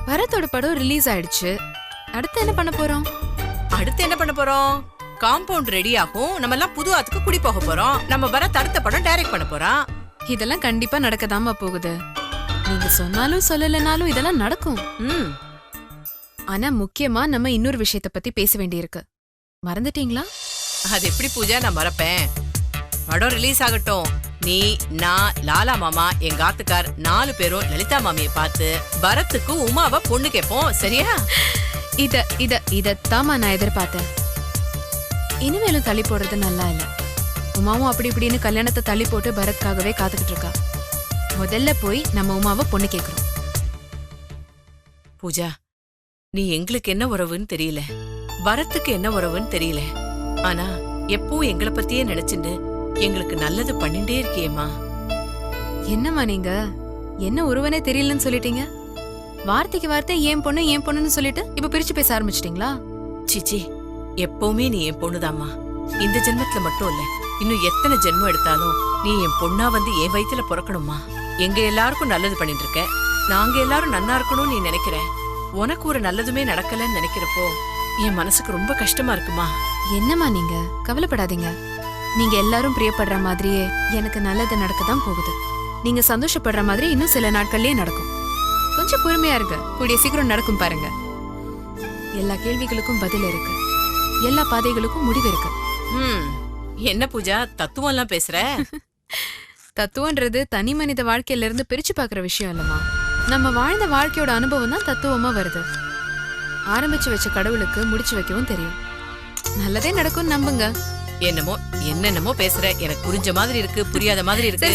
பரத்தோட படம் ரிலீஸ் ஆயிடுச்சு. அடுத்து என்ன பண்ண போறோம்? அடுத்து என்ன பண்ண போறோம்? காம்பவுண்ட் ரெடி ஆகும். நம்ம எல்லாம் புது ஆத்துக்கு குடி போக போறோம். நம்ம பரத் அடுத்த படம் டைரக்ட் பண்ண போறான். இதெல்லாம் கண்டிப்பா நடக்கதாமா போகுது. நீங்க சொன்னாலும் சொல்லலனாலும் இதெல்லாம் நடக்கும். ஆனா முக்கியமா நம்ம இன்னொரு விஷயத்த பத்தி பேச வேண்டியிருக்கு. மறந்துட்டீங்களா? அது எப்படி பூஜா நான் மறப்பேன்? படம் ரிலீஸ் ஆகட்டும். நீ, நான், லாலா மாமா, எங்க ஆத்துக்கார் 4 பேரும் லலிதா மாமிய பார்த்து பரத்துக்கு உமாவை பொண்ணு கேட்போம். சரியா? இதத்தாமா நான் எதிர்பார்த்தேன். இனிமேலும் தள்ளி போடுறது நல்லா இல்ல. உமாவும் அப்படி இப்படின்னு கல்யாணத்தை தள்ளி போட்டு பரத்காகவே காத்துக்கிட்டு இருக்கா. முதல்ல போய் நம்ம உமாவை பொண்ணு கேக்குறோம். பூஜா, நீ எங்களுக்கு என்ன உறவுன்னு தெரியல, பரத்துக்கு என்ன உறவுன்னு தெரியல. ஆனா எப்பவும் எங்களை பத்தியே நினைச்சுண்டு எங்களுக்கு நல்லது பண்ணிட்டே இருக்கியேம்மா. என்னம்மா நீங்க என்ன உருவனே தெரியலன்னு சொல்லிட்டீங்க. வார்த்தைக்கு வார்த்தை ஏன் பொண்ணுன்னு சொல்லிட்டு இப்ப பிரிச்சு பேச ஆரம்பிச்சிட்டீங்களா? சிச்சி, எப்பவுமே நீ என் பொண்ணுதாம்மா. இந்த ஜென்மத்துல மட்டும் இல்ல, இன்னும் எத்தனை ஜென்மம் எடுத்தாலும் நீ என் பொண்ணா வந்து என் வயித்துல பிறக்கணுமா. எங்க எல்லாருக்கும் நல்லது பண்ணிட்டு இருக்க. நாங்க எல்லாரும் நன்னா இருக்கணும்னு நீ நினைக்கிற. உனக்கு ஒரு நல்லதுமே நடக்கலன்னு நினைக்கிறப்போ என் மனசுக்கு ரொம்ப கஷ்டமா இருக்குமா. என்னம்மா நீங்க கவலைப்படாதீங்க. நீங்க எல்லாரும் பிரியப்படுற மாதிரியே எனக்கு நல்லது நடக்கதான் போகுது. நீங்க சந்தோஷப்படுற மாதிரி இன்னும் சில நாட்கள்லயே நடக்கும். கொஞ்சம் பொறுமையா இருங்க. கூடிய சீக்கிரம் நடக்கும் பாருங்க. எல்லா கேள்விகளுக்கும் பதில் இருக்கு. எல்லா பாதைகளுக்கும் முடிவு இருக்கு. என்ன பூஜா தத்துவம் எல்லாம் பேசுற? தத்துவன்றது தனி மனித வாழ்க்கையில இருந்து பிரிச்சு பாக்குற விஷயம் இல்லம்மா. நம்ம வாழ்ந்த வாழ்க்கையோட அனுபவம் தான் தத்துவமா வருது. ஆரம்பிச்சு வச்ச கடவுளுக்கு முடிச்சு வைக்கவும் தெரியும். நல்லதே நடக்கும் நம்புங்க. என்னமோ என்னென்னமோ பேசுற. எனக்கு புரிஞ்ச மாதிரி இருக்கு, புரியாத மாதிரி இருக்கு.